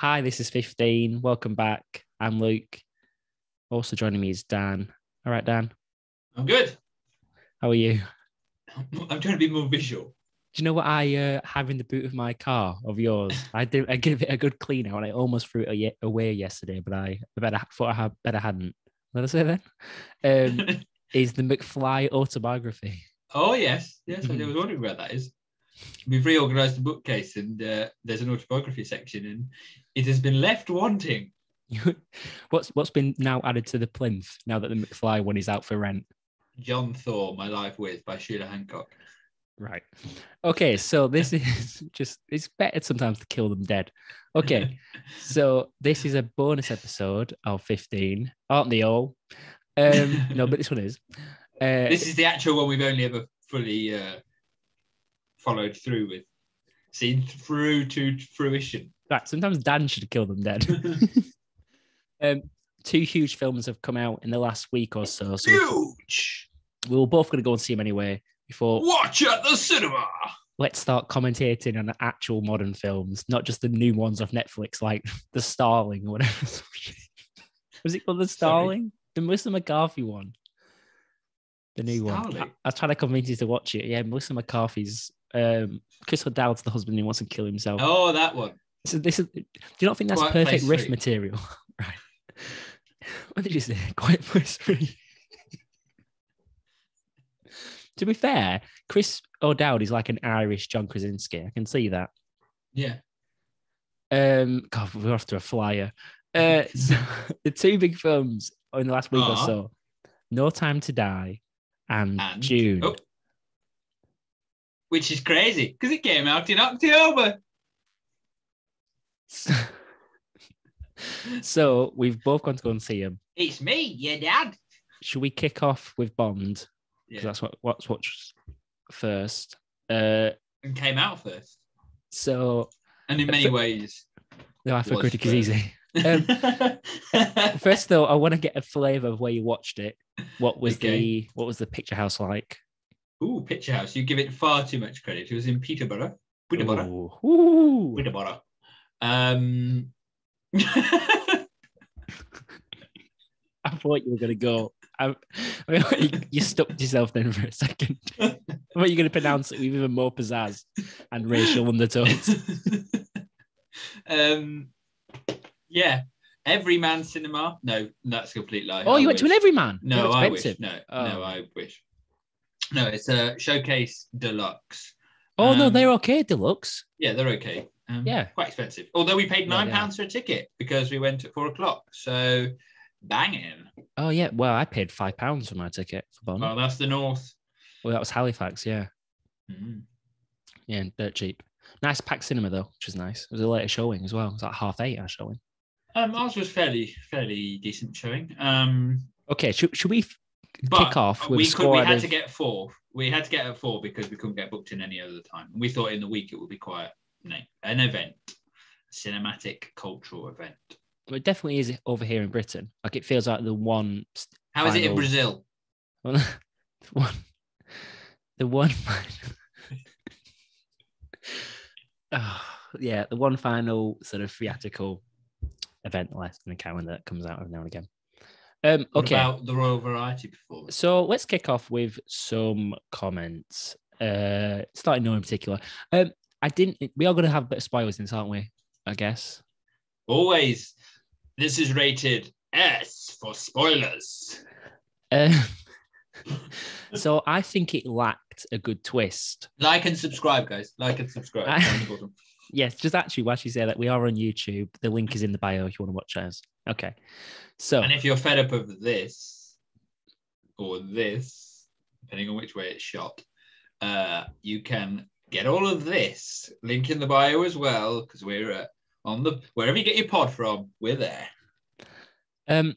Hi, this is 15. Welcome back. I'm Luke. Also joining me is Dan. All right, Dan. I'm good. How are you? I'm trying to be more visual. Do you know what I have in the boot of my car of yours? I give it a good clean out, and I almost threw it away yesterday, but I thought I better hadn't. What did I say then? Is the McFly autobiography? Oh yes. I was wondering where that is. We've reorganised the bookcase, and there's an autobiography section, and it has been left wanting. What's been now added to the plinth now that the McFly one is out for rent? John Thor, My Life With by Sheila Hancock. Right. Okay, so this is it's better sometimes to kill them dead. Okay, so this is a bonus episode of 15. Aren't they all? No, but this one is. This is the actual one we've only ever fully followed through with. Seen through to fruition. Right, sometimes Dan should kill them dead. Two huge films have come out in the last week or so. Huge! We were both going to go and see them anyway. Before watch at the cinema. Let's start commentating on actual modern films, not just the new ones off Netflix, like The Starling or whatever. Was it called The Starling? Sorry? The Melissa McCarthy one. The new Starling. one. I was trying to convince you to watch it. Yeah, Melissa McCarthy's Chris O'Dowd's the husband who wants to kill himself. Oh, that one. So this is. Do you not think that's Quiet perfect riff 3. material? Right. What did you say? Quiet Place 3. To be fair, Chris O'Dowd is like an Irish John Krasinski. I can see that. Yeah. God, we're off to a flyer. So the two big films in the last week or so: No Time to Die and Dune. Oh, which is crazy because it came out in October. So we've both gone to go and see them. It's me, your dad. Should we kick off with Bond? Because that's what's first. And came out first. So, and in many ways, the Life of a Critic is easy. First, though, I want to get a flavour of where you watched it. What was the Picture House like? Ooh, Picture House! You give it far too much credit. It was in Peterborough. Peterborough. I thought you were going to go. You stopped yourself then for a second. I thought you were going to pronounce it with even more pizzazz and racial undertones. Yeah. Everyman Cinema. No, that's a complete lie. Oh, you went to an Everyman? No, I wish. No, I wish. No, it's a Showcase Deluxe. Oh, no, they're okay, Deluxe. Yeah, they're okay. Yeah. Quite expensive. Although we paid £9 for a ticket because we went at 4:00. So banging. Oh, yeah. Well, I paid £5 for my ticket for Bond. Well, that's the North. Well, that was Halifax, yeah. Mm. Yeah, dirt cheap. Nice packed cinema, though, which was nice. It was a later showing as well. It was like 8:30 our showing. Ours was fairly decent showing. Okay, should we kick off with we had to get 4. We had to get at 4 because we couldn't get booked in any other time. We thought in the week it would be quite an event, a cinematic cultural event. Well, it definitely is over here in Britain. Like it feels like the one. How is it in Brazil? The one. The one final sort of theatrical event left in the calendar that comes out every now and again. What about the Royal Variety performance? So let's kick off with some comments. Starting no in particular. We are going to have a bit of spoilers in this, aren't we? I guess. Always. This is rated S for spoilers. So I think it lacked a good twist. Like and subscribe, guys. Like and subscribe. Yes, just actually, while you say that, we are on YouTube. The link is in the bio if you want to watch us. Okay. So, and if you're fed up of this or this, depending on which way it's shot, you can get all of this. Link in the bio as well, because we're on the wherever you get your pod from, we're there.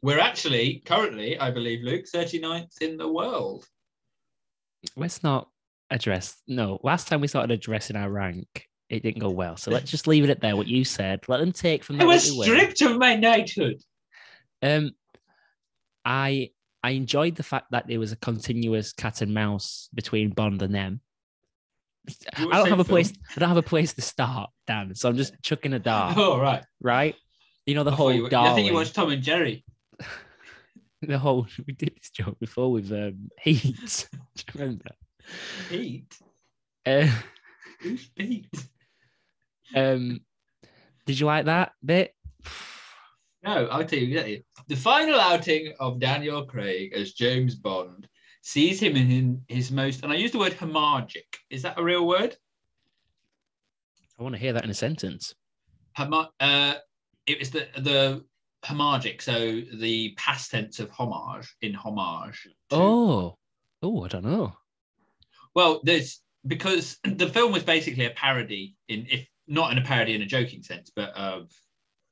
We're actually currently, I believe, Luke, 39th in the world. Let's not address. No, last time we started addressing our rank, it didn't go well. So let's just leave it at there. What you said. Let them take from that. I was stripped of my knighthood. I enjoyed the fact that there was a continuous cat and mouse between Bond and them. You watch I don't have a the same place. film? I don't have a place to start, Dan. So I'm just chucking a dart, Oh, right. right? You know the I thought whole you, I darling. think you watched Tom and Jerry. The whole. We did this joke before with Heat. Do you remember? Pete? Uh, Who's Pete? Did you like that bit? No, I'll tell you exactly. The final outing of Daniel Craig as James Bond sees him in his most, and I use the word hemorrhagic. Is that a real word? I want to hear that in a sentence. It was the hemorrhagic, so the past tense of homage in homage. Oh, I don't know. Well, because the film was basically a parody if not in a parody in a joking sense, but of,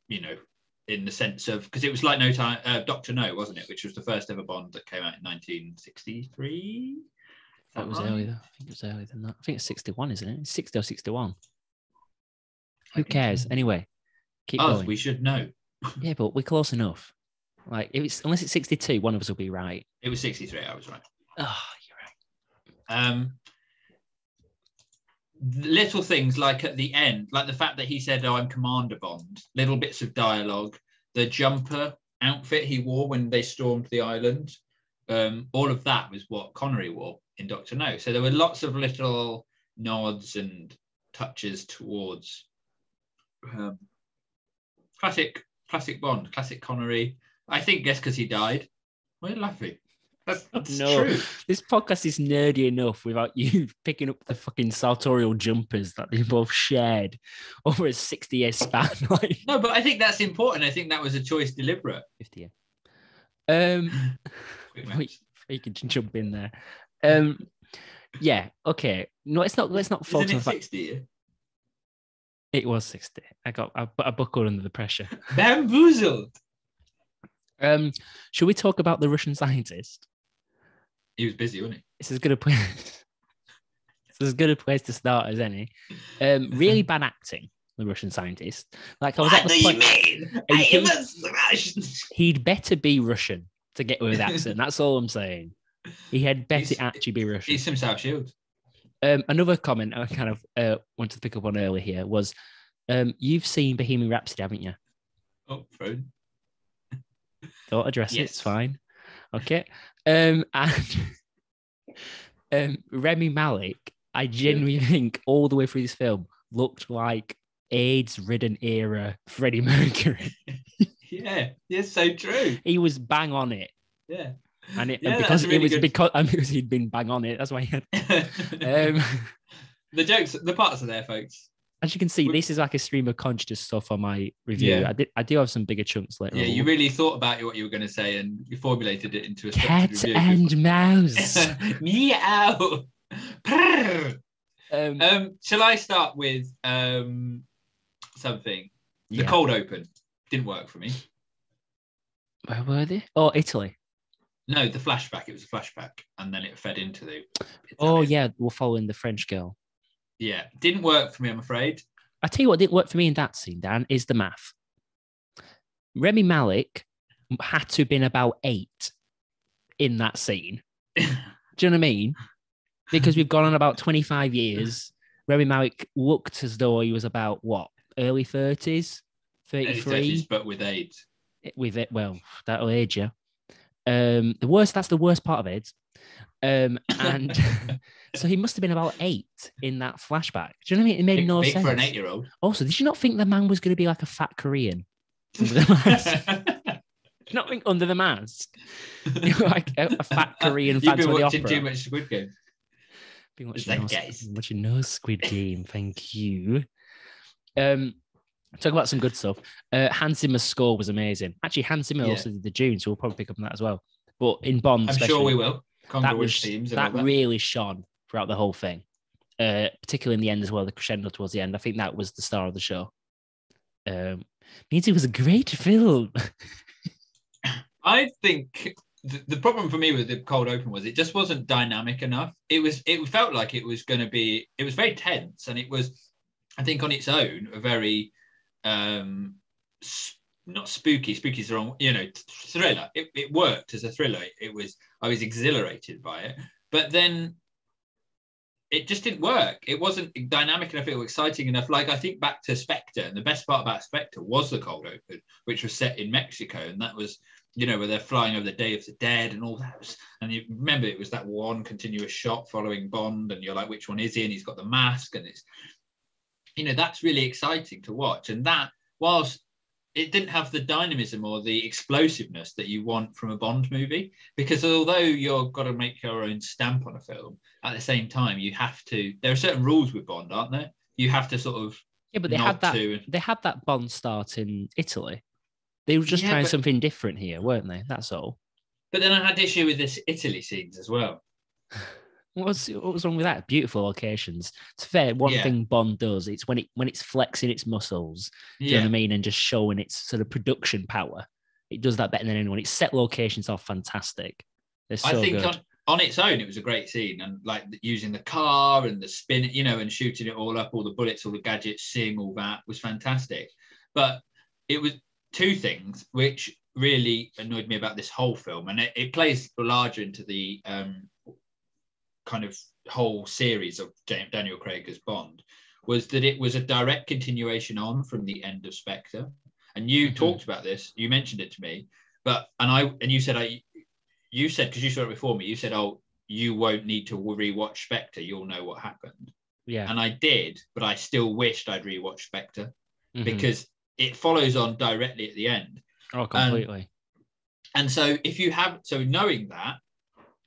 in the sense of, because it was like No Time, Dr. No, wasn't it? Which was the first ever Bond that came out in 1963. That was earlier. I think it was earlier than that. I think it's 61, isn't it? It's 60 or 61. Who cares? Anyway, keep going. We should know. Yeah, but we're close enough. Like, unless it's 62, one of us will be right. It was 63. I was right. Oh, you're right. Little things like at the end, like the fact that he said, "Oh, I'm Commander Bond." Little bits of dialogue, the jumper outfit he wore when they stormed the island. All of that was what Connery wore in Dr. No. So there were lots of little nods and touches towards classic Bond, classic Connery. I think guess because he died. Why are you laughing? That's no, true. This podcast is nerdy enough without you picking up the fucking sartorial jumpers that they both shared over a 60-year span. No, but I think that's important. I think that was a choice deliberate. 50 year. You can jump in there. Yeah, okay. No, it's not. Let's not focus on 60. It was 60. I buckled under the pressure. Bamboozled. Should we talk about the Russian scientist? He was busy, wasn't he? It's as good a place. It's as good a place to start as any. Really bad acting. The Russian scientist. Like I was at the point. He'd better be Russian to get with accent. That's all I'm saying. He had better actually be Russian. He's some South Shield. Another comment I kind of wanted to pick up on earlier here was, you've seen Bohemian Rhapsody, haven't you? Oh, Frozen. Don't address it. It's fine. Okay. Remy Malik, I genuinely think all the way through this film looked like AIDS-ridden era Freddie Mercury. Yeah, so true. He was bang on it. Yeah. Because he'd been bang on it. That's why he had. The jokes, the parts are there, folks. As you can see, this is like a stream of conscious stuff on my review. Yeah. I do have some bigger chunks later. Yeah, you really thought about what you were going to say and you formulated it into a cat and mouse. Meow. Shall I start with something? The cold open didn't work for me. Where were they? Oh, Italy. No, the flashback. It was a flashback, and then it fed into the Italian. Oh yeah, we're following the French girl. Yeah, didn't work for me, I'm afraid. I tell you what didn't work for me in that scene, Dan, is the math. Remy Malik had to have been about 8 in that scene. Do you know what I mean? Because we've gone on about 25 years. Remy Malik looked as though he was about, what, early 30s? 33? Early 30s, but with AIDS. With it, well, that'll age you. That's the worst part of it. And so he must have been about 8 in that flashback. Do you know what I mean? It made no sense. For an 8-year-old. Also, did you not think the man was going to be like a fat Korean? Under the mask? Did you not think under the mask? Like a fat Korean fan of the opera. You've been watching too much Squid Game. Watching no Squid Game, thank you. Talk about some good stuff. Hans Zimmer's score was amazing. Actually, Hans Zimmer also did the Dune, so we'll probably pick up on that as well. But in Bond, I'm sure we will. That really shone throughout the whole thing, particularly in the end as well, the crescendo towards the end. I think that was the star of the show. Means it was a great film. I think the problem for me with the cold open was it just wasn't dynamic enough. It felt like it was going to be. It was very tense, and it was, I think, on its own, a very not spooky. Spooky's the wrong, thriller. It worked as a thriller. I was exhilarated by it, but then it just didn't work. It wasn't dynamic enough, it was exciting enough. Like, I think back to Spectre, and the best part about Spectre was the cold open, which was set in Mexico, and that was, you know, where they're flying over the Day of the Dead and all that. And you remember, it was that one continuous shot following Bond, and you're like, which one is he? And he's got the mask, and it's, you know, that's really exciting to watch. And that, whilst it didn't have the dynamism or the explosiveness that you want from a Bond movie, because although you've got to make your own stamp on a film, at the same time, you have to, there are certain rules with Bond, aren't there? You have to sort of, yeah, but they had that Bond start in Italy. They were just trying something different here, weren't they? That's all. But then I had issue with this Italy scenes as well. What was wrong with that? Beautiful locations. It's fair. One thing Bond does, it's when it's flexing its muscles, do you know what I mean, and just showing its sort of production power. It does that better than anyone. Its set locations are fantastic. They're so I think good. On its own, it was a great scene, and like using the car and the spin, you know, and shooting it all up, all the bullets, all the gadgets, seeing all that was fantastic. But it was two things which really annoyed me about this whole film, and it plays larger into the kind of whole series of Daniel Craig as Bond, was that it was a direct continuation on from the end of Spectre. And you talked about this, you mentioned it to me, you said, because you saw it before me, you said, oh, you won't need to rewatch Spectre, you'll know what happened. Yeah. And I did, but I still wished I'd rewatched Spectre, because it follows on directly at the end. Oh, completely. And so knowing that,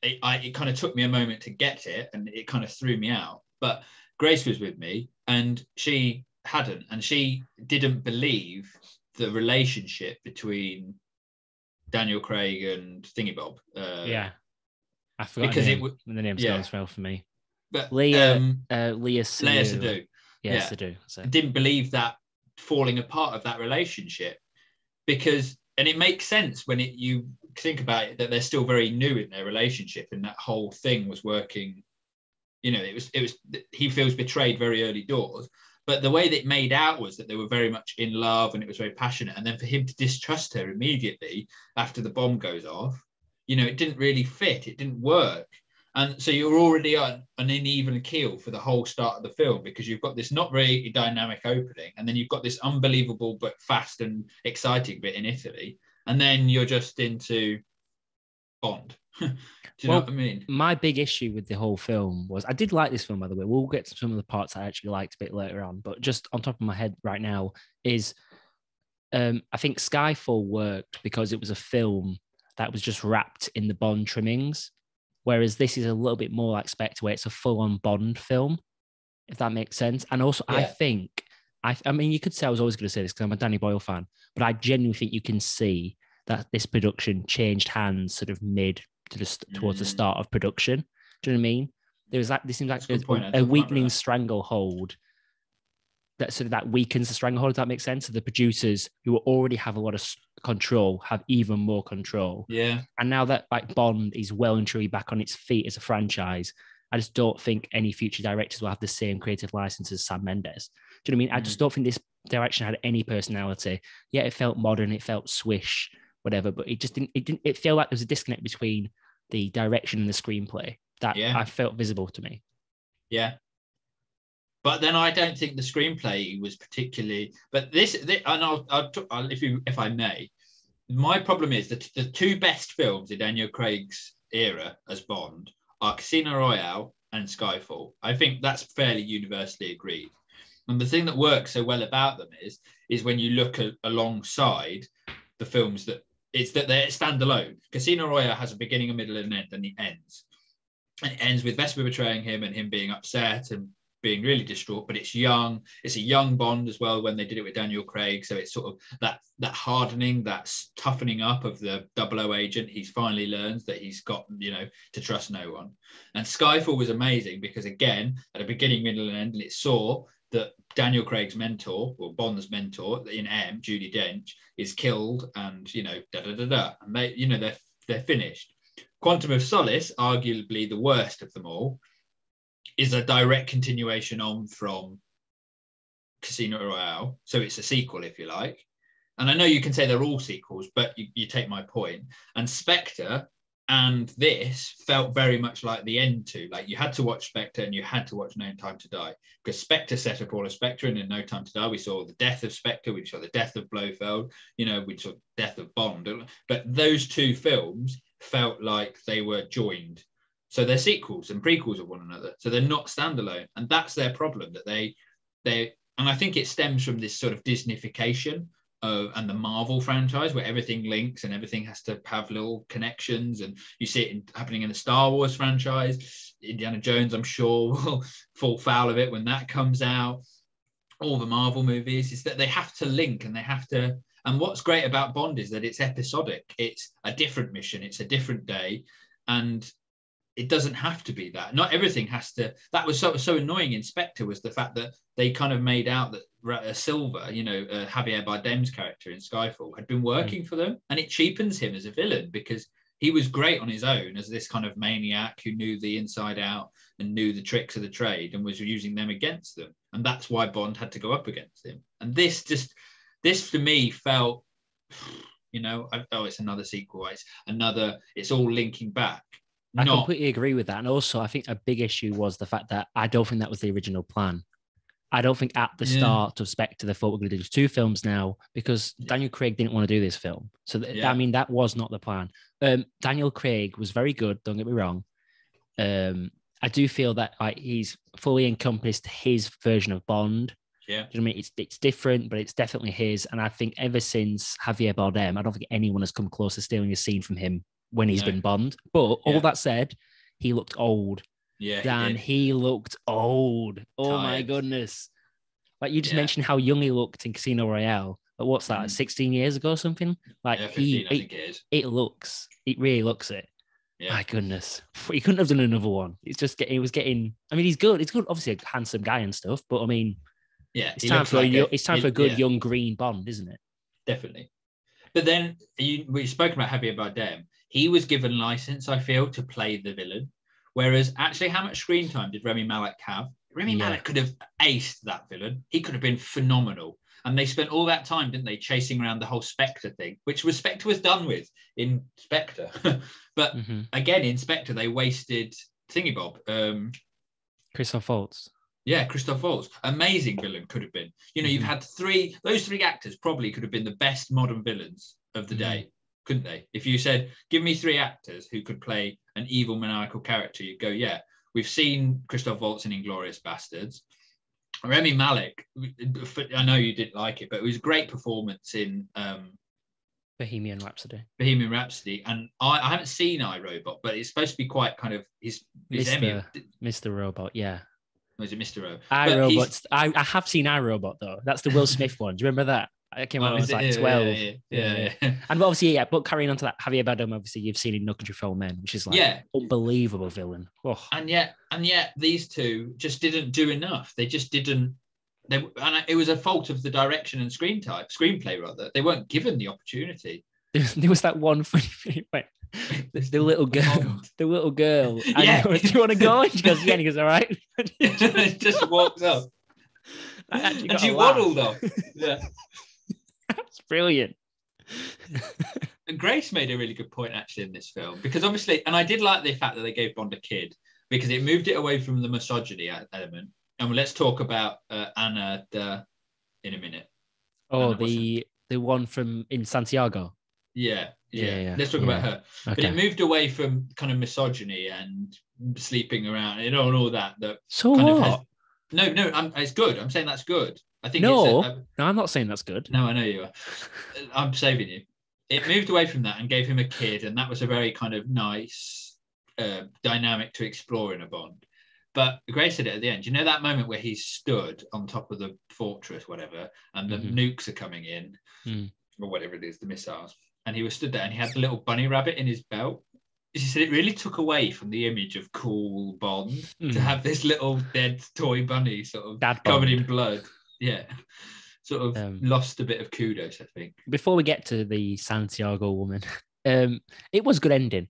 it kind of took me a moment to get it, and it kind of threw me out. But Grace was with me, and she hadn't, and she didn't believe the relationship between Daniel Craig and Thingybob. I forgot because the name's gone as well for me. But Leia Sadu. Leia Sadu. Sadu. So. Didn't believe that falling apart of that relationship, because, and it makes sense when you think about it, that they're still very new in their relationship, and that whole thing was working. You know, it was he feels betrayed very early doors, but the way that it made out was that they were very much in love, and it was very passionate. And then for him to distrust her immediately after the bomb goes off, you know, it didn't really fit. It didn't work. And so you're already on an uneven keel for the whole start of the film, because you've got this not very dynamic opening, and then you've got this unbelievable but fast and exciting bit in Italy, and then you're just into Bond. Do you know what I mean? My big issue with the whole film was, I did like this film, by the way. We'll get to some of the parts I actually liked a bit later on, but just on top of my head right now is, I think Skyfall worked because it was a film that was just wrapped in the Bond trimmings. Whereas this is a little bit more like Spectre, where it's a full-on Bond film, if that makes sense. And also, I think, I mean, you could say I was always going to say this because I'm a Danny Boyle fan, but I genuinely think you can see that this production changed hands sort of towards the start of production. Do you know what I mean? There was this seems like a weakening stranglehold that weakens the stranglehold. Does that make sense? So the producers who already have a lot of control have even more control. Yeah. And now that like Bond is well and truly back on its feet as a franchise, I just don't think any future directors will have the same creative license as Sam Mendes. Do you know what I mean? I just don't think this direction had any personality. Yeah, it felt modern, it felt swish, whatever, but it just didn't. It felt like there was a disconnect between the direction and the screenplay that I felt visible to me. Yeah. But then I don't think the screenplay was particularly. But this and I'll if I may, my problem is that the two best films in Daniel Craig's era as Bond are Casino Royale and Skyfall. I think that's fairly universally agreed. And the thing that works so well about them is when you look alongside the films that they're standalone. Casino Royale has a beginning, a middle, and an end, and it ends. And it ends with Vesper betraying him and him being upset and being really distraught, but it's young. It's a young Bond as well when they did it with Daniel Craig. So it's sort of that hardening, that toughening up of the 00 agent. He's finally learns that he's got, to trust no one. And Skyfall was amazing because, again, at a beginning, middle, and end, and it saw that Daniel Craig's mentor, or Bond's mentor in M, Judi Dench, is killed, and and they're finished. Quantum of Solace, arguably the worst of them all, is a direct continuation on from Casino Royale. So it's a sequel, if you like. And I know you can say they're all sequels, but you take my point. And Spectre And this felt very much like the end to, like you had to watch Spectre and you had to watch No Time to Die, because Spectre set up all of Spectre, and in No Time to Die we saw the death of Spectre, we saw the death of Blofeld, we saw the death of Bond. But those two films felt like they were joined. So they're sequels and prequels of one another. So they're not standalone. And that's their problem, that they and I think it stems from this sort of Disneyfication and the Marvel franchise, where everything links and everything has to have little connections. And you see it happening in the Star Wars franchise. Indiana Jones, I'm sure, will fall foul of it when that comes out. All the Marvel movies is that they have to link and they have to. And what's great about Bond is that it's episodic. It's a different mission. It's a different day. And it doesn't have to be that. Not everything has to. That was so annoying in Spectre, was the fact that they kind of made out that Silver, Javier Bardem's character in Skyfall, had been working for them, and it cheapens him as a villain, because he was great on his own as this kind of maniac who knew the inside out and knew the tricks of the trade and was using them against them. And that's why Bond had to go up against him. And this to me felt, it's another sequel. It's all linking back. I completely agree with that. And also, I think a big issue was the fact that I don't think that was the original plan. I don't think at the start of Spectre, they thought we're going to do 2 films now, because Daniel Craig didn't want to do this film. So, that was not the plan. Daniel Craig was very good, don't get me wrong. I do feel that he's fully encompassed his version of Bond. Yeah. Do you know what I mean? It's different, but it's definitely his. And I think ever since Javier Bardem, I don't think anyone has come close to stealing a scene from him when he's been Bond. But all that said, he looked old. Yeah, Dan, he looked old. Oh, my goodness. Like, you just mentioned how young he looked in Casino Royale. But what's that, 16 years ago or something? Like, 15, I think it is. It really looks it. Yeah. My goodness. He couldn't have done another one. He's getting, I mean, he's good. He's good, obviously a handsome guy and stuff, but I mean, it's time for a good young green Bond, isn't it? Definitely. But then we spoke about Javier Bardem. He was given license, I feel, to play the villain. Whereas actually, how much screen time did Rami Malek have? Rami Malek could have aced that villain. He could have been phenomenal. And they spent all that time, didn't they, chasing around the whole Spectre thing, which Spectre was done with in Spectre. But again, in Spectre, they wasted Thingybob. Christoph Waltz. Yeah, Christoph Waltz. Amazing villain could have been. You've had those 3 actors probably could have been the best modern villains of the day, couldn't they? If you said, give me 3 actors who could play an evil maniacal character, you'd go, yeah. We've seen Christoph Waltz in Inglourious Bastards. Rami Malek, I know you didn't like it, but it was a great performance in Bohemian Rhapsody. And I haven't seen iRobot, but it's supposed to be quite kind of his Mr. Robot, yeah. Was it Mr. O? iRobot. I have seen iRobot though. That's the Will Smith one. Do you remember that? It came out when I was like 12. Yeah. And obviously, but carrying on to that, Javier Bardem, obviously, you've seen in No Country for Old Men, which is like unbelievable villain. Oh. And yet, these two just didn't do enough. They just didn't. It was a fault of the direction and screenplay rather. They weren't given the opportunity. There was that one funny wait, the little girl. Yeah. Do you want to go? And she goes, yeah. And he goes, all right. Just walks up. And she waddled off. Yeah. That's brilliant. And Grace made a really good point actually in this film, because obviously, and I did like the fact that they gave Bond a kid, because it moved it away from the misogyny element. And let's talk about Anna in a minute. Oh, the one from in Santiago. Yeah. Let's talk about her. Okay. But it moved away from kind of misogyny and sleeping around, and all that. So kind what? No, it's good. I'm saying that's good. I think no, I'm not saying that's good. No, I know you are. I'm saving you. It moved away from that and gave him a kid, and that was a very kind of nice dynamic to explore in a Bond. But Grace said it at the end. You know that moment where he stood on top of the fortress, whatever, and the nukes are coming in, or whatever it is, the missiles, and he was stood there and he had the little bunny rabbit in his belt. She said it really took away from the image of cool Bond to have this little dead toy bunny sort of covered in blood. Yeah. Sort of lost a bit of kudos, I think. Before we get to the Santiago woman, it was a good ending.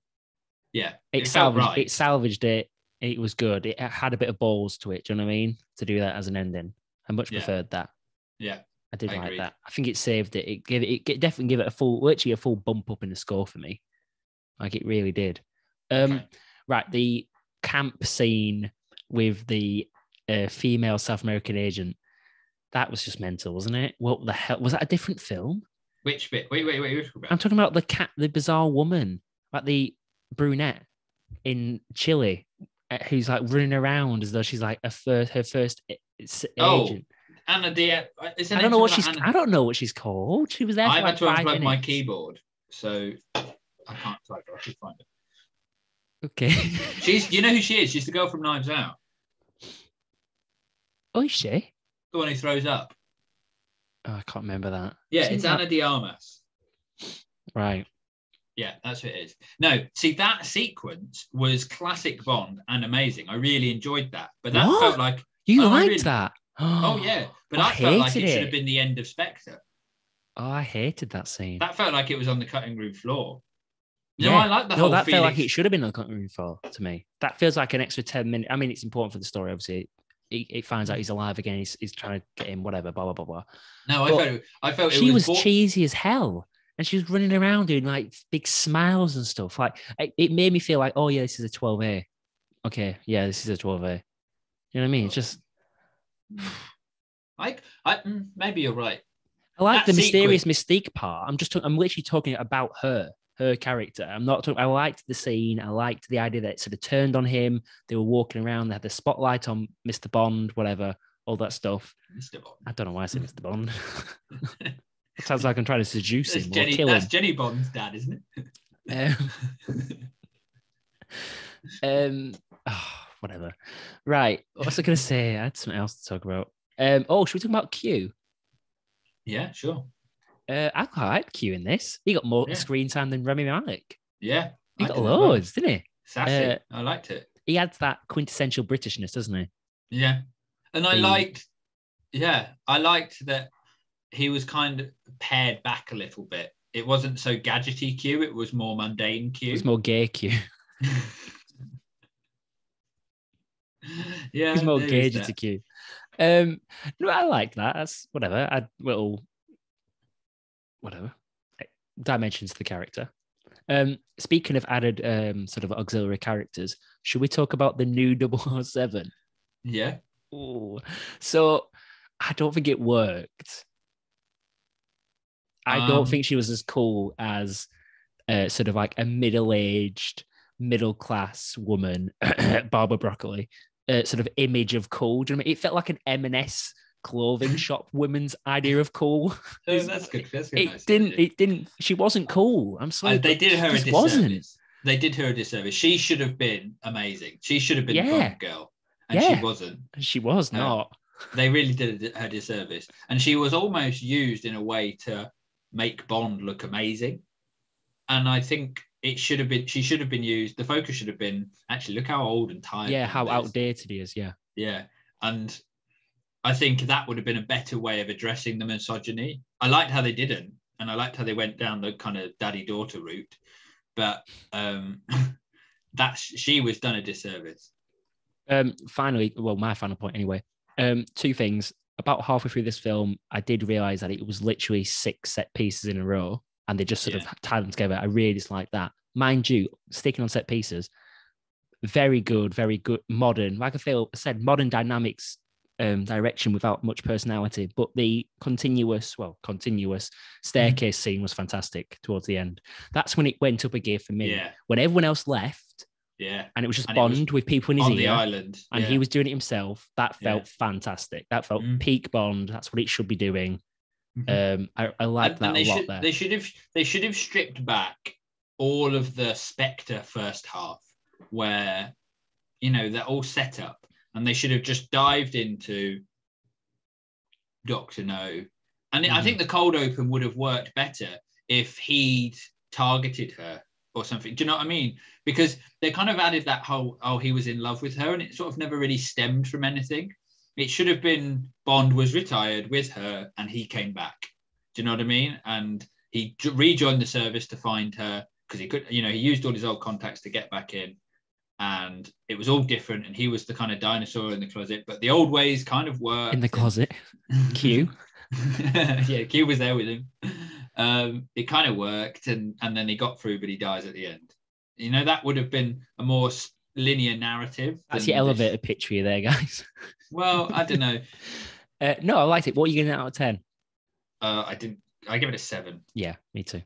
Yeah. It salvaged it. It was good. It had a bit of balls to it, do you know what I mean? To do that as an ending. I much preferred that. Yeah. I did like that. I think it saved it. It definitely gave it a full bump up in the score for me. Like it really did. Okay. Right, the camp scene with the female South American agent, that was just mental, wasn't it? What the hell? Was that a different film? Which bit? Wait. What are you talking I'm about? talking about the bizarre woman, like the brunette in Chile, who's like running around as though she's like her first Oh, agent. Anna Diaz. Is her I name don't know something what like she's. Anna? I don't know what she's called. She was there for I've had like to 5 unplug my minutes. keyboard, so I can't type it. I should find it. Okay. She's, you know who she is? She's the girl from Knives Out, Oh, is she? the one who throws up. Oh, I can't remember that. Yeah, Seems it's like... Anna de Armas. Right. Yeah, that's who it is. No, see, that sequence was classic Bond and amazing. I really enjoyed that. But that felt What? like, You oh, I liked really, that? oh yeah. But I that felt like hated it should have it. been the end of Spectre. Oh, I hated that scene. That felt like it was on the cutting room floor. You know, Yeah. I like the No, whole that felt like Felix. it should have been a cutting room floor to me. That feels like an extra 10 minutes. I mean, it's important for the story, obviously. It finds out he's alive again. He's trying to get him, whatever, blah, blah, blah, blah. No, But I felt it she was was cheesy as hell. And she was running around doing like big smiles and stuff. Like it made me feel like, oh yeah, this is a 12A. Okay, yeah, this is a 12A. You know what I mean? It's just maybe you're right. I like That the mysterious sequence- mystique part. I'm literally talking about her character. I'm not talking. I liked the scene. I liked the idea that it sort of turned on him. They were walking around. They had the spotlight on Mr. Bond, whatever, all that stuff. Mr. Bond. I don't know why I said Mr. Bond. It sounds like I'm trying to seduce him or kill That's him. Jenny Bond's dad, isn't it? Whatever. Right. What was I going to say? I had something else to talk about. Should we talk about Q? Yeah, sure. I quite liked Q in this. He got more Yeah. screen time than Remy Malek. Yeah. He I got did as well. loads, didn't he? Sassy. I liked it. He adds that quintessential Britishness, doesn't he? Yeah. And I liked that he was kind of pared back a little bit. It wasn't so gadgety Q, it was more mundane Q. It's more gay Q. Yeah. He's more there is gaugy that. to Q. No, I like that. That's whatever. Add little whatever dimensions to the character. Speaking of added sort of auxiliary characters, should we talk about the new 007? Yeah. Ooh. So I don't think it worked. I don't think she was as cool as sort of like a middle-aged, middle-class woman, Barbara Broccoli, sort of image of cool. Do you know what I mean? It felt like an M&S clothing shop woman's idea of cool. Oh, that's good. That's good. It didn't. She wasn't cool. I'm sorry. They did her a disservice. Wasn't. They did her a disservice. She should have been amazing. She should have been the Bond girl, and Yeah. she wasn't. She was not. They really did her disservice, and she was almost used in a way to make Bond look amazing. And I think it should have been. She should have been used. The focus should have been actually look how old and tired. Yeah, Bond how is. outdated he is. Yeah. Yeah, and I think that would have been a better way of addressing the misogyny. I liked how they didn't, and I liked how they went down the kind of daddy-daughter route. But she was done a disservice. Finally, well, my final point anyway. Two things. About halfway through this film, I did realize that it was literally 6 set pieces in a row, and they just sort of tied them together. I really disliked that. Mind you, sticking on set pieces, very good, modern. Like I said, modern dynamics direction without much personality. But the continuous staircase scene was fantastic towards the end. That's when it went up a gear for me. Yeah. When everyone else left, yeah, and it was just Bond with people in his on ear the island, and he was doing it himself. That felt fantastic. That felt peak Bond. That's what it should be doing. I like that a lot there. They should have stripped back all of the Spectre first half, where they're all set up, and they should have just dived into Dr. No. And I think the cold open would have worked better if he'd targeted her or something. Do you know what I mean? Because they kind of added that whole, he was in love with her, and it sort of never really stemmed from anything. It should have been Bond was retired with her and he came back. Do you know what I mean? And he rejoined the service to find her because he could, he used all his old contacts to get back in, and it was all different. And he was the kind of dinosaur in the closet, but the old ways kind of worked. In the closet. Q. Yeah, Q was there with him. It kind of worked, and then he got through, but he dies at the end. You know, that would have been a more linear narrative. That's than your elevator pitch for you there, guys. Well, I don't know. No, I liked it. What are you getting out of 10? I didn't. I give it a 7. Yeah, me too.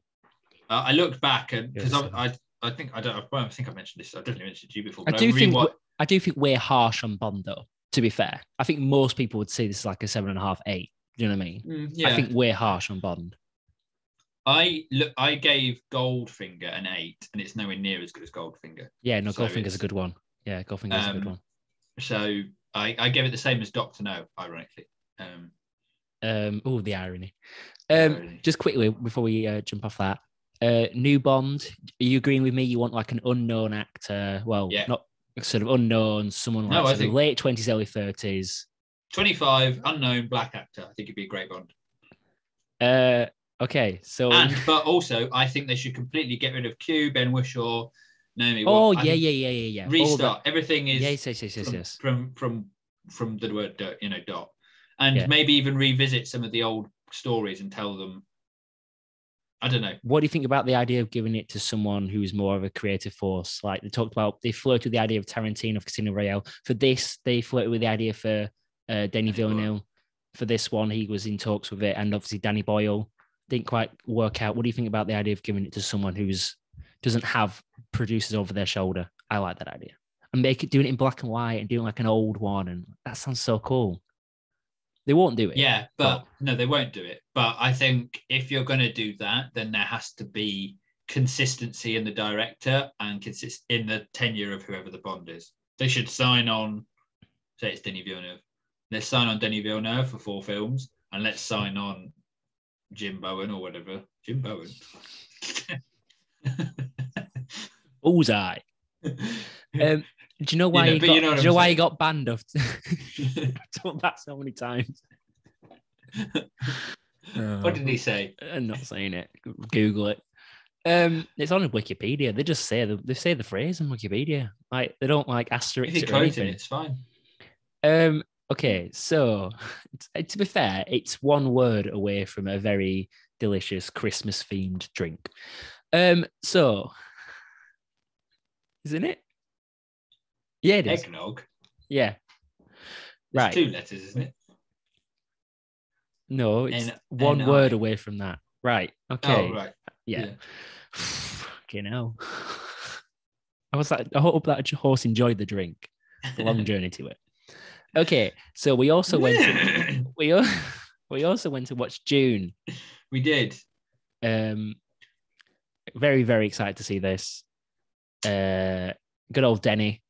I looked back and because Give it a I think I think I mentioned this. I definitely mentioned it to you before. I But do think we're harsh on Bond, though. To be fair, I think most people would say this is like a 7.5, 8. Do you know what I mean? Yeah. I think we're harsh on Bond. I gave Goldfinger an 8, and it's nowhere near as good as Goldfinger. Yeah, no, Goldfinger's a good one. Yeah, Goldfinger's a good one. So I gave it the same as Doctor No, ironically. Oh, the irony. Just quickly before we jump off that, new Bond. Are you agreeing with me? You want like an unknown actor? Well, not sort of unknown, someone like sort of late 20s, early 30s. 25, unknown black actor. I think it'd be a great Bond. Okay, so but also I think they should completely get rid of Q, Ben Whishaw, Naomi. Oh yeah. Restart. Everything is yes. From the word dot, and maybe even revisit some of the old stories and tell them. I don't know. What do you think about the idea of giving it to someone who's more of a creative force? Like they flirted with the idea of Tarantino of Casino Royale. For this, they flirted with the idea for Denis Villeneuve. For this one, he was in talks with it, and obviously Danny Boyle didn't quite work out. What do you think about the idea of giving it to someone doesn't have producers over their shoulder? I like that idea. And doing it in black and white and doing like an old one, and that sounds so cool. They won't do it. Yeah, but no, they won't do it. But I think if you're going to do that, then there has to be consistency in the director and in the tenure of whoever the Bond is. They should sign on, say it's Denis Villeneuve. Let's sign on Denis Villeneuve for 4 films, and let's sign on Jim Bowen or whatever. Jim Bowen. Bullseye. Do you know why he got banned? I've told that so many times. What did he say? I'm not saying it. Google it. It's on Wikipedia. They just say the phrase on Wikipedia. Like they don't like asterisk it or anything. It's fine. Okay, so to be fair, it's one word away from a very delicious Christmas themed drink. So isn't it? Yeah, it is. Eggnog. Yeah. Right. 2 letters, isn't it? No, it's one word away from that. Right. Okay. Oh, right. Yeah. Okay, now. I hope that horse enjoyed the drink. The long journey to it. Okay, so we also went to watch Dune. We did. Very, very excited to see this. Good old Denny.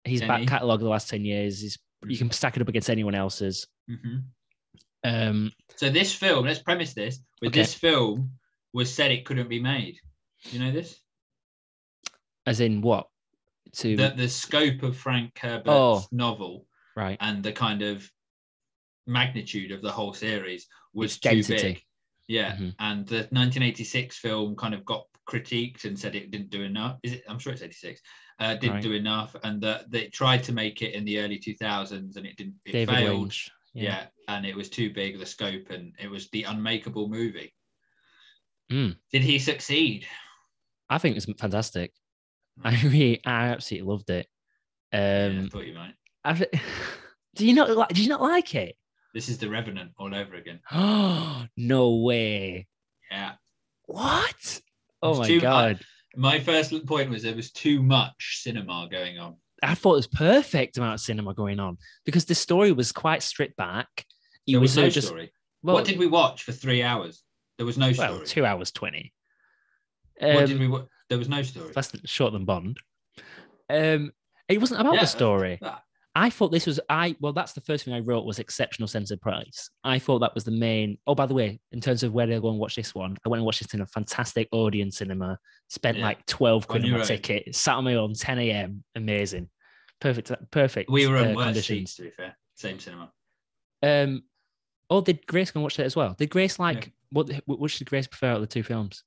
His back catalogue the last 10 years you can stack it up against anyone else's. Mm-hmm. So this film, let's premise this with this film was said it couldn't be made. You know this? As in what? The scope of Frank Herbert's novel, right, and the kind of magnitude of the whole series was its too density. Big. Yeah, and the 1986 film kind of got critiqued and said it didn't do enough. I'm sure it's 86. Didn't do enough, and they tried to make it in the early 2000s, and it didn't. It David failed. Lynch. Yeah, and it was too big, the scope, and it was the unmakeable movie. Did he succeed? I think it was fantastic. I absolutely loved it. I thought you might. Did you not like it? This is The Revenant all over again. Oh, no way. Yeah. What? Oh my God. My first point was there was too much cinema going on. I thought it was perfect amount of cinema going on because the story was quite stripped back. There was no story. Well, what did we watch for 3 hours? There was no story. 2 hours 20. What did we watch? There was no story. That's shorter than Bond. It wasn't about the story. I thought this was that's the first thing I wrote was exceptional sense of price. I thought that was the main. Oh, by the way, in terms of where to go and watch this one, I went and watched this in a fantastic Odeon cinema. Spent like 12 quid on my ticket. Sat on my own, 10 a.m. Amazing, perfect. We were on worse seats, to be fair. Same cinema. Did Grace go and watch that as well? Did Grace what should Grace prefer out of the 2 films?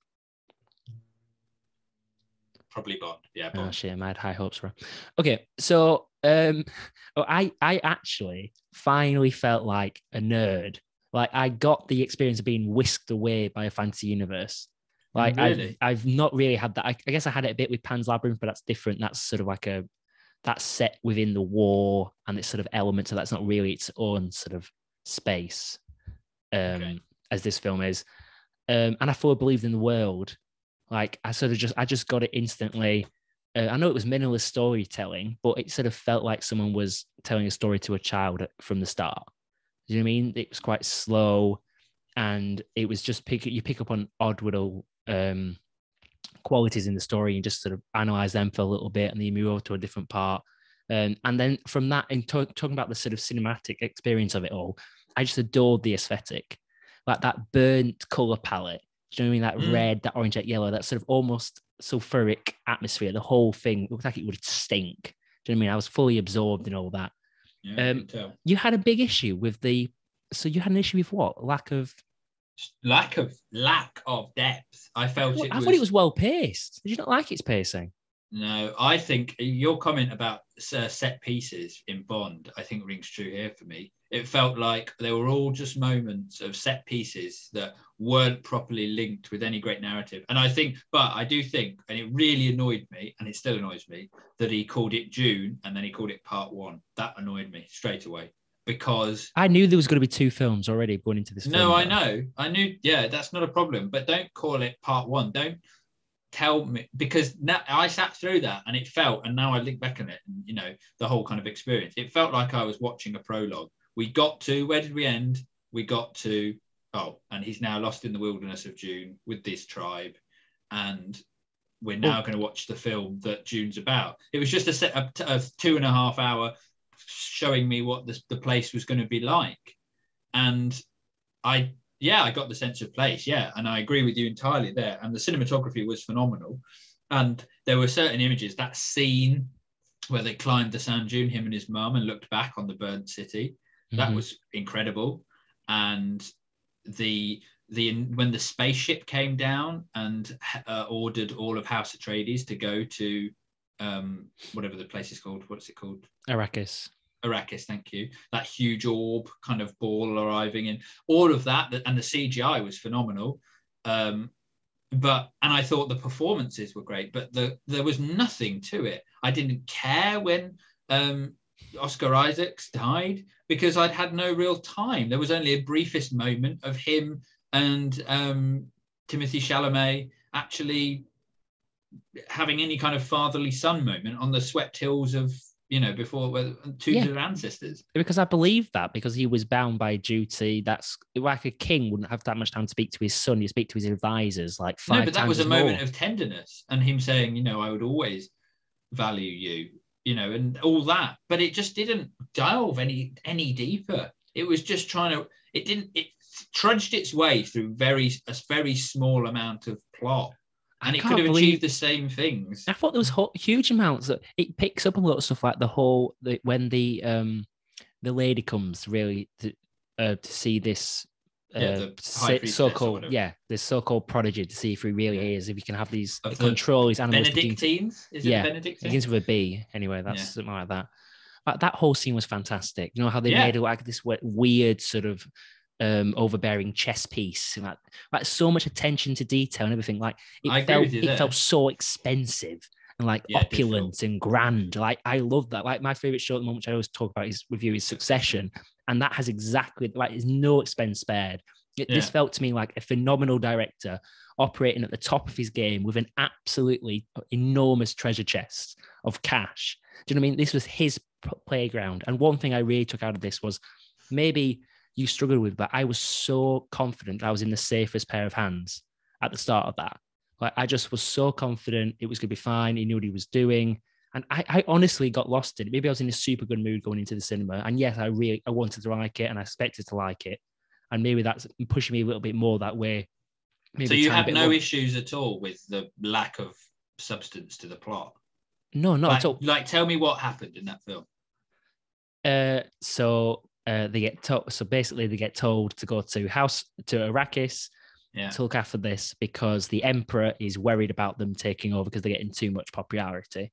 Probably Bond. Yeah, Bond. Oh shit, I had high hopes for her. Okay, so I actually finally felt like a nerd. Like I got the experience of being whisked away by a fantasy universe. Like Really? I've not really had that. I guess I had it a bit with Pan's Labyrinth, but that's different. That's sort of like that's set within the war and it's sort of elements, so that's not really its own sort of space, Okay. as this film is. And I fully believed in the world. Like I just got it instantly. I know it was minimalist storytelling, but it sort of felt like someone was telling a story to a child from the start. Do you know what I mean? It was quite slow, and it was just you pick up on odd little qualities in the story and just sort of analyze them for a little bit, and then you move over to a different part. And then from that, in talking about the sort of cinematic experience of it all, I just adored the aesthetic, like that burnt color palette. Do you know what I mean? That red, that orange, that yellow, that sort of almost sulfuric atmosphere. The whole thing looked like it would stink. Do you know what I mean? I was fully absorbed in all that. Yeah, I can tell. You had a big issue with so you had an issue with what? Lack of depth. I thought it was well paced. Did you not like its pacing? No, I think your comment about set pieces in Bond, I think rings true here for me. It felt like they were all just moments of set pieces that weren't properly linked with any great narrative. And I do think, and it really annoyed me, and it still annoys me, that he called it Dune and then he called it Part 1. That annoyed me straight away because I knew there was going to be two films already going into this film. No, I know. I knew, yeah, that's not a problem. But don't call it Part 1. Don't tell me, because now I sat through that and it felt, and now I look back on it, and the whole kind of experience, it felt like I was watching a prologue. Where did we end? We got to, and he's now lost in the wilderness of Dune with this tribe, and we're now going to watch the film that Dune's about. It was just a 2.5 hour showing me what the place was going to be like, and I got the sense of place, and I agree with you entirely there. And the cinematography was phenomenal, and there were certain images. That scene where they climbed the sand dune, him and his mum, and looked back on the burnt city, that was incredible. And when the spaceship came down and ordered all of House Atreides to go to whatever the place is called. What's it called? Arrakis, thank you. That huge orb kind of ball arriving in, all of that, and the CGI was phenomenal. And I thought the performances were great, but there was nothing to it. I didn't care when Oscar Isaacs died because I'd had no real time. There was only a briefest moment of him and Timothée Chalamet actually having any kind of fatherly son moment on the swept hills of, before tombs of ancestors. Because I believe that, because he was bound by duty. That's like a king wouldn't have that much time to speak to his son. You speak to his advisors like 5 times. No, but that was a more. moment of tenderness and him saying, I would always value you, and all that. But it just didn't delve any deeper. It was just it trudged its way through a very small amount of plot. And it could have achieved the same things. I thought there was huge amounts that it picks up a lot of stuff, like when the lady comes really to see this so-called this so-called prodigy, to see if he really is, if he can have these control his animals. Benedictines? Is it Benedictine? It begins with a B. Anyway, that's something like that. But that whole scene was fantastic. You know how they made it like this weird sort of overbearing chess piece, like so much attention to detail and everything. Like it felt so expensive and like opulent and grand. Like I love that. Like my favorite show at the moment, which I always talk about with you, is Succession, and that has exactly there's no expense spared. This felt to me like a phenomenal director operating at the top of his game with an absolutely enormous treasure chest of cash. Do you know what I mean? This was his playground. And one thing I really took out of this was, maybe you struggled with, but I was so confident I was in the safest pair of hands at the start of that. Like I just was so confident it was going to be fine. He knew what he was doing. And I honestly got lost in it. Maybe I was in a super good mood going into the cinema. And yes, I wanted to like it and I expected to like it. And maybe that's pushing me a little bit more that way. Maybe so you have no issues at all with the lack of substance to the plot? No, not at all. Like, tell me what happened in that film. They get told. So basically, they get told to go to Arrakis to look after this because the Emperor is worried about them taking over because they're getting too much popularity.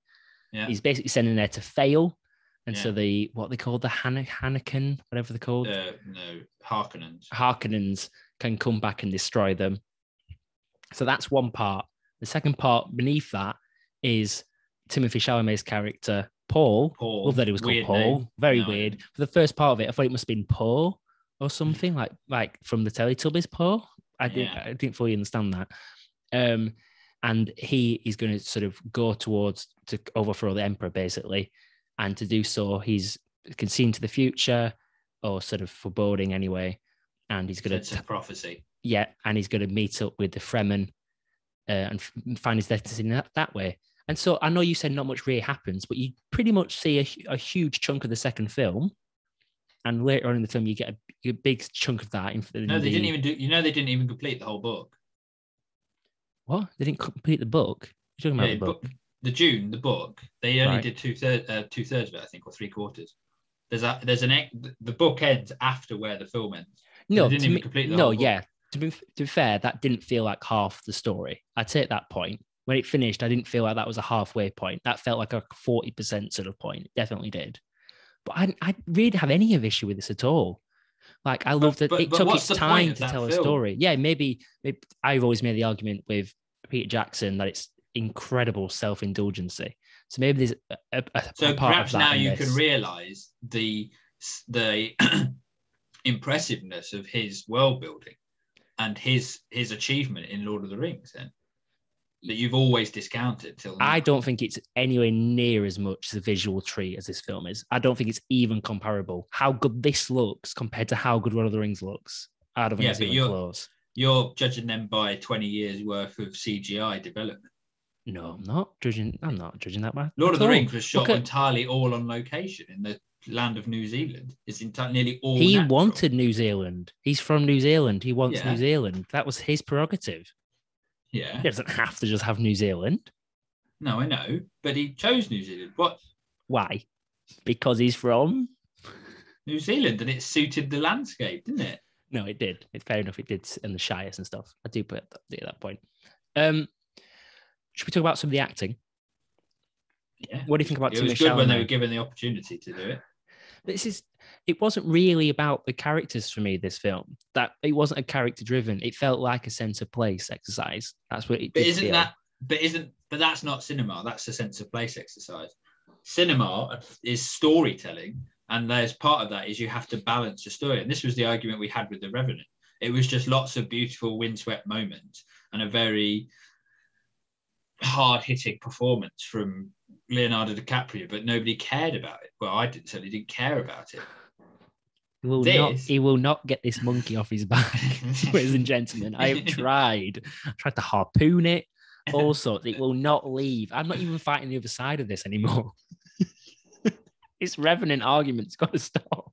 Yeah. He's basically sending there to fail, and so what they call the Hanakin, whatever they're called. No, Harkonnens. Harkonnens can come back and destroy them. So that's one part. The second part beneath that is Timothée Chalamet's character, Paul. Love that it was called Paul. Name. Very weird. For the first part of it, I thought it must have been Paul or something like from the Teletubbies, Paul. I didn't fully understand that. And he is going to sort of go towards to overthrow the emperor, basically. And to do so, he's can see into the future, or sort of foreboding anyway. And he's going to prophecy. Yeah, and he's going to meet up with the Fremen and find his destiny that way. And so I know you said not much really happens, but you pretty much see a huge chunk of the second film. And later on in the film, you get a big chunk of that. No, they didn't even do. They didn't even complete the whole book. What? They didn't complete the book? You're talking about the book? The Dune, the book. They only did two thirds of it, I think, or 3/4. The book ends after where the film ends. No, they didn't even complete the whole book. Yeah. To be fair, that didn't feel like half the story. I'd take that point. When it finished, I didn't feel like that was a halfway point. That felt like a 40% sort of point. It definitely did. But I really have any issue with this at all. Like, I love that it took its time to tell a story. Yeah, maybe I've always made the argument with Peter Jackson that it's incredible self-indulgency. So maybe there's a part perhaps of that now you can realise the impressiveness of his world building and his achievement in Lord of the Rings, then, that you've always discounted till now. I don't think it's anywhere near as much a visual treat as this film is. I don't think it's even comparable. How good this looks compared to how good Lord of the Rings looks, I don't think it's even close. You're judging them by 20 years worth of CGI development. No, I'm not judging that by Lord of the Rings was shot entirely all on location in the land of New Zealand. It's nearly all He natural. wanted New Zealand. He's from New Zealand. He wants New Zealand. That was his prerogative. Yeah. He doesn't have to just have New Zealand. No, I know. But he chose New Zealand. What? Why? Because he's from New Zealand and it suited the landscape, didn't it? No, it did. It's fair enough. It did in the Shires and stuff. I do put that point. Should we talk about some of the acting? Yeah. What do you think about Timothée Chalamet? It was good when they were given the opportunity to do it. It wasn't really about the characters for me, this film. That it wasn't a character driven. It felt like a sense of place exercise. That's what it did feel. But that's not cinema. That's a sense of place exercise. Cinema is storytelling, and there's part of that is you have to balance the story. And this was the argument we had with The Revenant. It was just lots of beautiful windswept moments and a very hard-hitting performance from Leonardo DiCaprio, but nobody cared about it. Well, I certainly didn't care about it. He will not get this monkey off his back, ladies and gentlemen. I have tried. I tried to harpoon it, all sorts. It will not leave. I'm not even fighting the other side of this anymore. This Revenant argument's got to stop.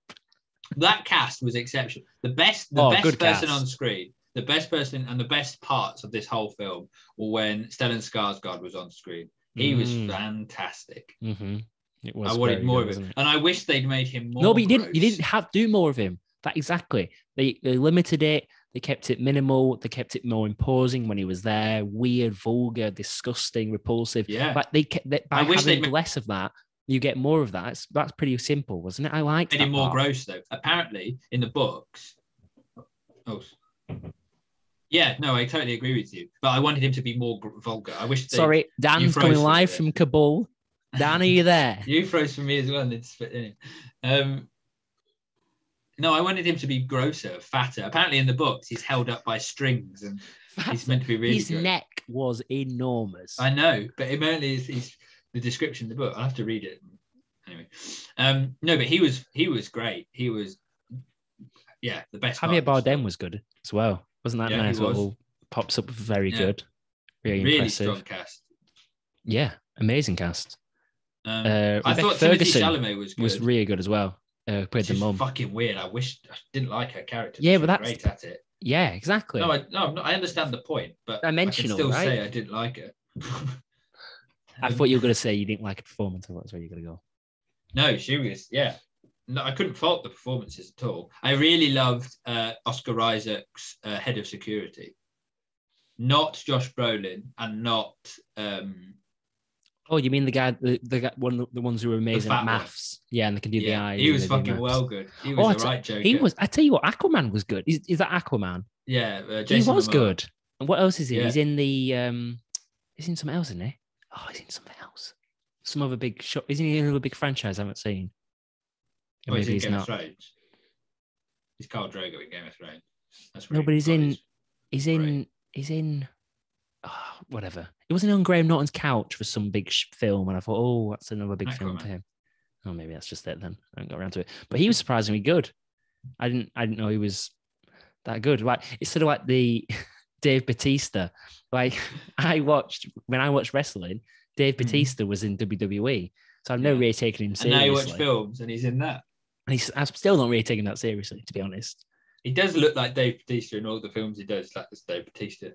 That cast was exceptional. The best person cast on screen, the best person and the best parts of this whole film were when Stellan Skarsgård was on screen. He was fantastic. Mm-hmm. It was. I wanted more of him, and I wish they'd made him more. No, but you didn't have to do more of him. That exactly. They limited it. They kept it minimal. They kept it more imposing when he was there. Weird, vulgar, disgusting, repulsive. Yeah. But by having less of that, you get more of that. That's pretty simple, wasn't it? I liked it. Made him more gross though. Apparently, in the books. Oh. Yeah, no, I totally agree with you. But I wanted him to be more vulgar. I wish. Sorry, Dan's coming live from Kabul. Dan, are you there? You froze for me as well. No, I wanted him to be grosser, fatter. Apparently, in the books, he's held up by strings, and he's meant to be really. His neck was enormous. I know, but apparently, he's the description in the book. I'll have to read it anyway. No, but he was great. He was, the best. Javier Bardem was good as well. Wasn't that nice? Little pops up very good. Really impressive. Strong cast. Yeah, amazing cast. I thought Ferguson Timothée Chalamet was really good as well. Played the mum. Fucking weird. I didn't like her character. Yeah, but that's great at it. Yeah, exactly. No, I understand the point, but I can still say I didn't like it. I thought you were going to say you didn't like a performance. That's where you're going to go. No, she was. Yeah, no, I couldn't fault the performances at all. I really loved Oscar Isaac's head of security, not Josh Brolin, and not. Oh, you mean the guy, the ones who were amazing at maths? Yeah, and they can do the eyes. He was fucking well good. He was the right Joker. He was. I tell you what, Aquaman was good. Is that Aquaman? Yeah, Jason he was Momoa. Good. And what else is he? Yeah. He's in the he's in something else, isn't he? Oh, he's in something else. Some other big shot. Isn't he in another big franchise I haven't seen? Or He's maybe in he's Game of not. Thrones. He's Khal Drogo in Game of Thrones. That's where No, but he got his he's break. in oh, whatever. He wasn't on Graham Norton's couch for some big film, and I thought, oh, that's another big film Aquaman. for him. Oh, maybe that's just it then. I haven't got around to it. But he was surprisingly good. I didn't know he was that good. Like it's sort of like the Dave Bautista. Like when I watched wrestling, Dave Bautista was in WWE. So I've never really taken him And now you watch seriously. films and he's in that. And I'm still not really taking that seriously, to be honest. He does look like Dave Bautista in all the films he does, like this Dave Bautista.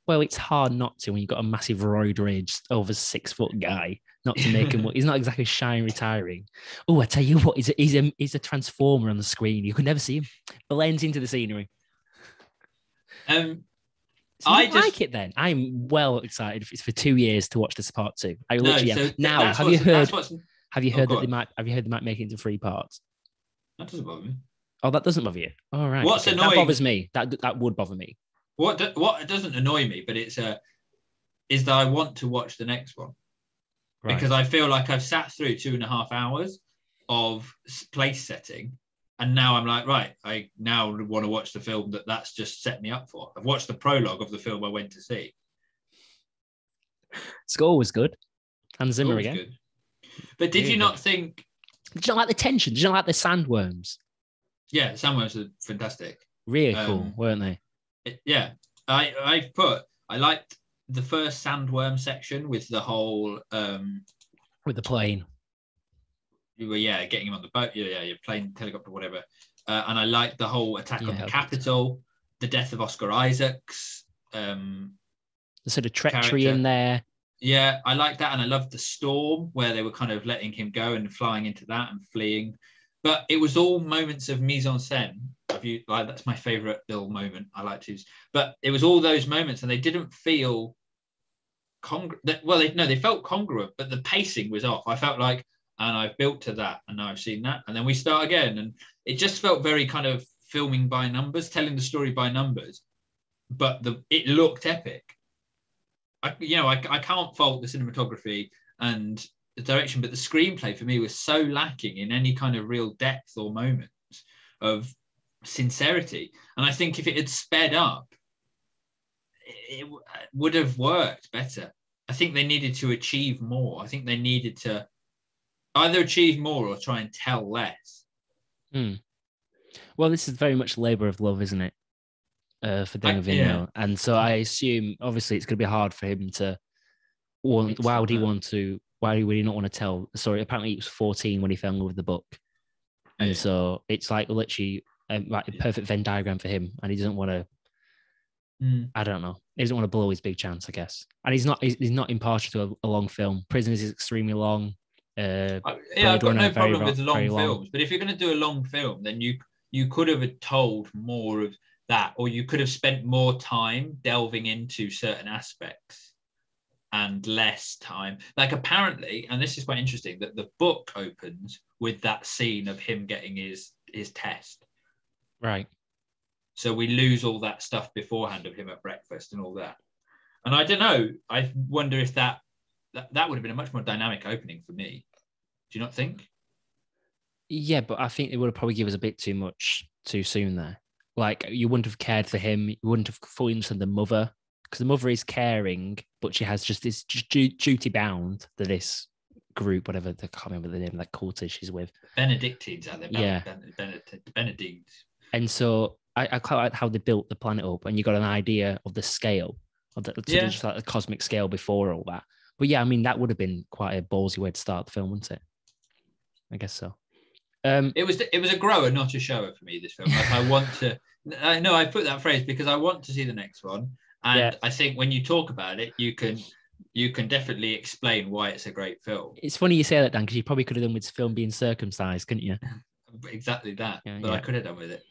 Well, it's hard not to when you've got a massive roid rage over 6 foot guy, not to make him. He's not exactly shy and retiring. Oh, I tell you what, he's a transformer on the screen. You could never see him. Blends into the scenery. So I like it then. I'm well excited. It's for 2 years to watch this part 2. I literally am. Now, have you heard that they might make it into 3 parts? That doesn't bother me. Oh, that doesn't bother you. All right. What's annoying? That bothers me. That would bother me. What doesn't annoy me, but is that I want to watch the next one. Right. Because I feel like I've sat through 2.5 hours of place setting. And now I'm like, right, I now want to watch the film that's just set me up for. I've watched the prologue of the film I went to see. Score was good. Hans Zimmer again. Good. But did you not think... Did you not like the tension? Did you not like the sandworms? Yeah, the sandworms are fantastic. Really cool, weren't they? I liked the first sandworm section with the whole... with the plane. Getting him on the boat, your plane, helicopter, whatever. And I liked the whole attack on the Capitol, the death of Oscar Isaacs. The sort of treachery in there. Yeah, I liked that. And I loved the storm where they were kind of letting him go and flying into that and fleeing. But it was all moments of mise en scène. That's my favorite little moment I like to use. But it was all those moments and they didn't feel they felt congruent, but the pacing was off. I felt like, and I've built to that, and now I've seen that, and then we start again, and it just felt very kind of filming by numbers, telling the story by numbers, but it looked epic. I can't fault the cinematography and the direction, but the screenplay for me was so lacking in any kind of real depth or moments of sincerity. And I think if it had sped up, it would have worked better. I think they needed to achieve more. I think they needed to either achieve more or try and tell less. Well, this is very much labor of love, isn't it? For Denis Villeneuve. And so I assume, obviously, it's going to be hard for him to. Why would he not want to tell the story? Apparently, he was 14 when he fell in love with the book. And so it's like literally like a perfect Venn diagram for him. And he doesn't want to. I don't know. He doesn't want to blow his big chance, I guess. And he's not impartial to a long film. Prisoners is extremely long. I've got no problem with long films, but if you're going to do a long film, then you could have told more of that, or you could have spent more time delving into certain aspects and less time. Like apparently, and this is quite interesting, that the book opens with that scene of him getting his test. Right. So we lose all that stuff beforehand of him at breakfast and all that. And I don't know. I wonder if that would have been a much more dynamic opening for me. Do you not think? Yeah, but I think it would have probably given us a bit too much too soon there. Like, you wouldn't have cared for him. You wouldn't have fully understood the mother, because the mother is caring, but she has just this duty bound to this group, whatever, I can't remember the name of that cultist she's with. Benedictines, are they? Yeah. Benedictines. And so I quite like how they built the planet up, and you got an idea of the scale, just like the cosmic scale before all that. But yeah, I mean, that would have been quite a ballsy way to start the film, wouldn't it? I guess so. It was a grower, not a shower for me, this film. Like, I want to... I know I put that phrase because I want to see the next one. And I think when you talk about it, you can definitely explain why it's a great film. It's funny you say that, Dan, because you probably could have done with this film being circumcised, couldn't you? Exactly that. I could have done with it.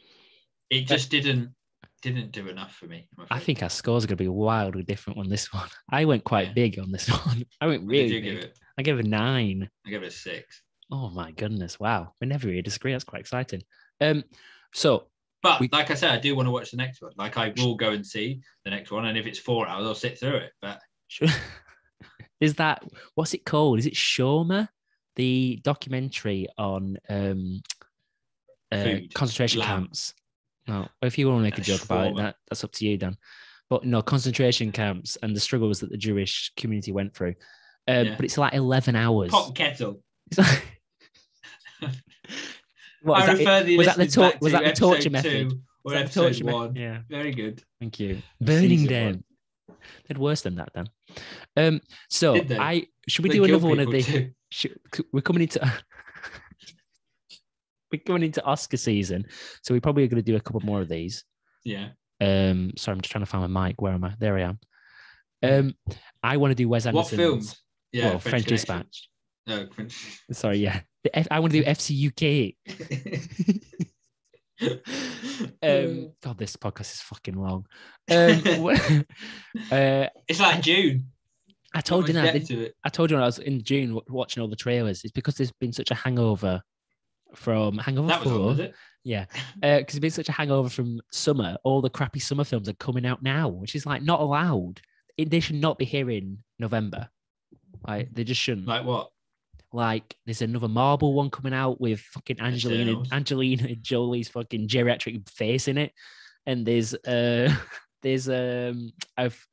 It just didn't do enough for me. I think our scores are going to be wildly different on this one. I went quite big on this one. I went really big. Give it? I gave it a 9. I gave it a 6. Oh my goodness! Wow, we never really disagree. That's quite exciting. So But like I said, I do want to watch the next one. Like I will go and see the next one, and if it's 4 hours, I'll sit through it. But is that what's it called? Is it Shoma? The documentary on concentration camps. No, if you want to make a joke about it, that's up to you, Dan. But no, concentration camps and the struggles that the Jewish community went through. But it's like 11 hours. Pot kettle. It's like, was that the torture method? Or episode 1. Yeah. Very good. Thank you. Burning them. They're worse than that, then. So should we do another one of the? We're coming into Oscar season, so we're probably going to do a couple more of these. Yeah. Sorry, I'm just trying to find my mic. Where am I? There I am. I want to do Wes Anderson's. What films? Yeah, well, French Dispatch. No, French. Sorry, yeah. I want to do FC UK. God, this podcast is fucking long. It's like Dune. I told you that. I told you when I was in June watching all the trailers. It's because there's been such a hangover from Hangover 4. That was it? Yeah. Because there's been such a hangover from summer. All the crappy summer films are coming out now, which is like not allowed. They should not be here in November. Like they just shouldn't. Like what? Like there's another Marvel one coming out with fucking Angelina Jolie's fucking geriatric face in it, and there's a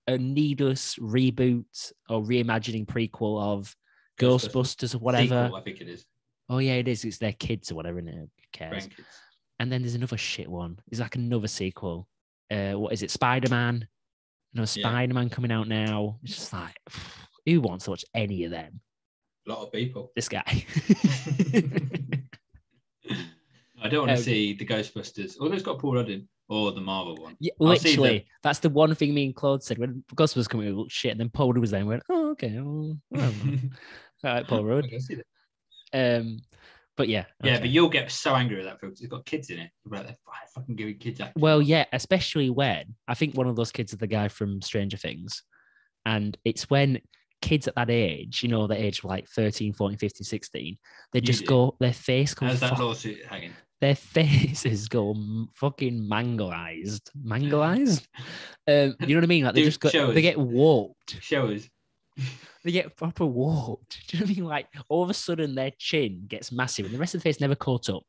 needless reboot or reimagining prequel of Ghostbusters or whatever. Sequel, I think it is. Oh yeah, it is. It's their kids or whatever, isn't it? Who cares? Grandkids. And then there's another shit one. It's like another sequel. What is it? Spider-Man. No, Spider-Man coming out now. It's just like, who wants to watch any of them? A lot of people. This guy. I don't want to see the Ghostbusters. Although it's got Paul Rudd in, or the Marvel one. Yeah, literally, that's the one thing me and Claude said when Ghostbusters coming. Well, shit, and then Paul Rudd was there and went, "Oh, okay, well, all right, Paul Rudd." But yeah, okay. Yeah, but you'll get so angry with that film because it's got kids in it. You're like, why fucking giving kids acting? Well, yeah, especially when I think one of those kids is the guy from Stranger Things, and it's when kids at that age, you know, the age of like 13, 14, 15, 16, they just go, their face goes. How's that lawsuit hanging? Their faces go fucking mangalized. Mangalized? You know what I mean? Like they just go, they get warped. Show us. They get proper warped. Do you know what I mean? Like all of a sudden their chin gets massive and the rest of the face never caught up.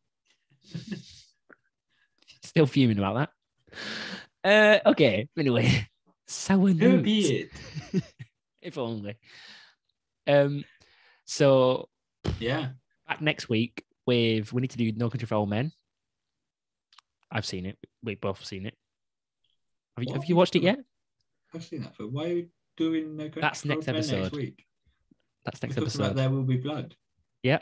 Still fuming about that. Okay, anyway. Sour notes. Be it. If only. So yeah. Back next week we need to do No Country for Old Men. I've seen it. We've both seen it. Have you watched it yet? I've seen that film. Why are you doing No Country That's for next Old Men episode. next week? That's next We're episode. about There Will Be Blood. Yeah.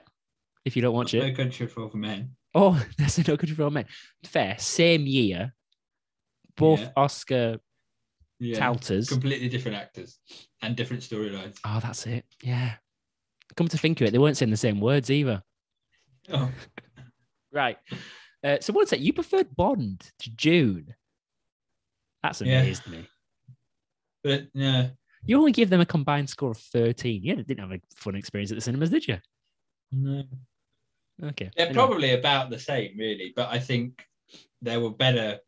If you don't watch it. No Country for Old Men. Oh, that's a No Country for Old Men. Fair. Same year. Both Oscar touters. Completely different actors and different storylines. Oh, that's it. Yeah. Come to think of it, they weren't saying the same words either. Oh. Right. So one sec, you preferred Bond to Dune. That's amazed me. But yeah. You only give them a combined score of 13. You didn't have a fun experience at the cinemas, did you? No. Okay. They're probably about the same, really. But I think there were better.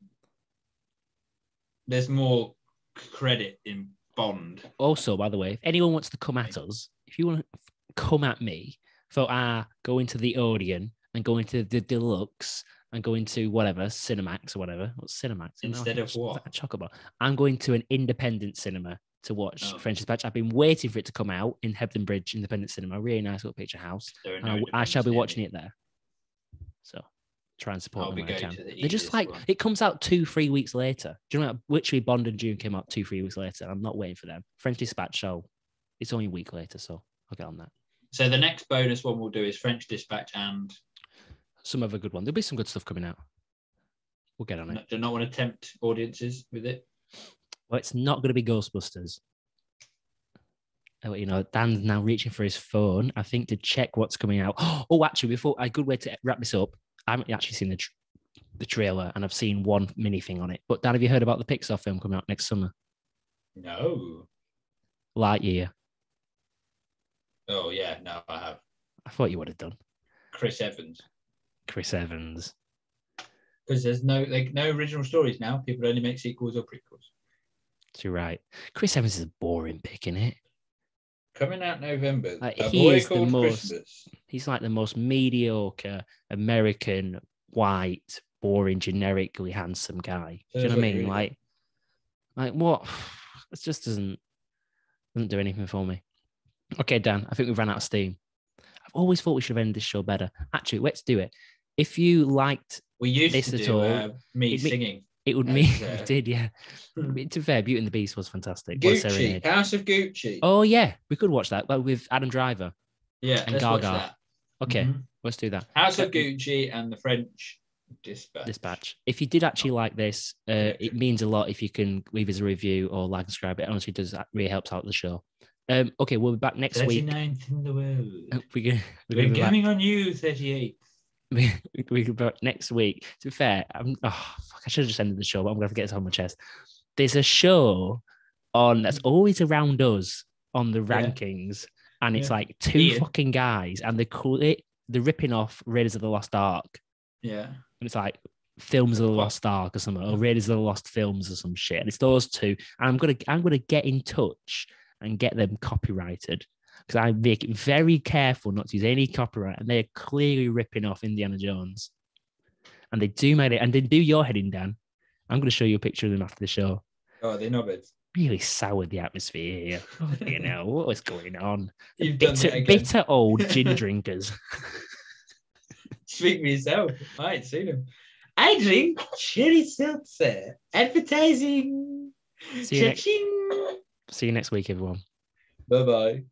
There's more credit in Bond. Also, by the way, if anyone wants to come at us, if you want to come at me for go into the Odeon and go into the Deluxe and go into whatever, Cinemax or whatever. What's Cinemax? Instead of what? A chocobo. I'm going to an independent cinema to watch French Dispatch. I've been waiting for it to come out in Hebden Bridge Independent Cinema. Really nice little picture house. I shall be watching it there. So try and support them when I can. They're just like, it comes out 2-3 weeks later. Do you know, literally Bond and Dune came out 2-3 weeks later. I'm not waiting for them. French Dispatch, it's only a week later, so I'll get on that. So the next bonus one we'll do is French Dispatch and some other good one. There'll be some good stuff coming out. We'll get on it. Do not want to tempt audiences with it. Well, it's not going to be Ghostbusters. You know, Dan's now reaching for his phone, I think, to check what's coming out. Oh, actually, a good way to wrap this up. I haven't actually seen the trailer, and I've seen one mini thing on it. But Dan, have you heard about the Pixar film coming out next summer? No. Lightyear. Oh, yeah. No, I have. I thought you would have done. Chris Evans. because there's no original stories now. People only make sequels or prequels. You're right. Chris Evans is a boring pick, isn't it? Coming out November. A He Boy is the Called most. Christmas. He's like the most mediocre American, white, boring, generically handsome guy. Do you know what I mean? Really like what? It just doesn't do anything for me. Okay, Dan, I think we've run out of steam. I've always thought we should have ended this show better. Actually, let's do it. If you liked we used this to at do all, me singing. it would mean we did, yeah. To be fair, Beauty and the Beast was fantastic. Gucci, House of Gucci. Oh yeah, we could watch that, like with Adam Driver. Yeah, and let's Gaga. watch that. Okay, let's do that. House of Gucci and the French Dispatch. If you did actually like this, it means a lot if you can leave us a review or like and subscribe. It honestly does. That really helps out the show. Okay, we'll be back next week. 39th in the world. We're coming on you, 38th. We'll be back next week. To be fair, I should have just ended the show, but I'm going to get this on my chest. There's a show on that's always around us on the rankings, and it's like two fucking guys, and they're ripping off Raiders of the Lost Ark. Yeah. And it's like Films of the Lost Ark or something, or Raiders of the Lost Films or some shit. And it's those two. And I'm gonna get in touch and get them copyrighted, because I make it very careful not to use any copyright, and they're clearly ripping off Indiana Jones. And they do make it, and they do your heading, Dan. I'm going to show you a picture of them after the show. Oh, they're knobheads. Really soured the atmosphere here. You know, what was going on? Bitter old gin drinkers. Speak for yourself. I ain't seen them. I drink cherry seltzer. Advertising. See you next week, everyone. Bye-bye.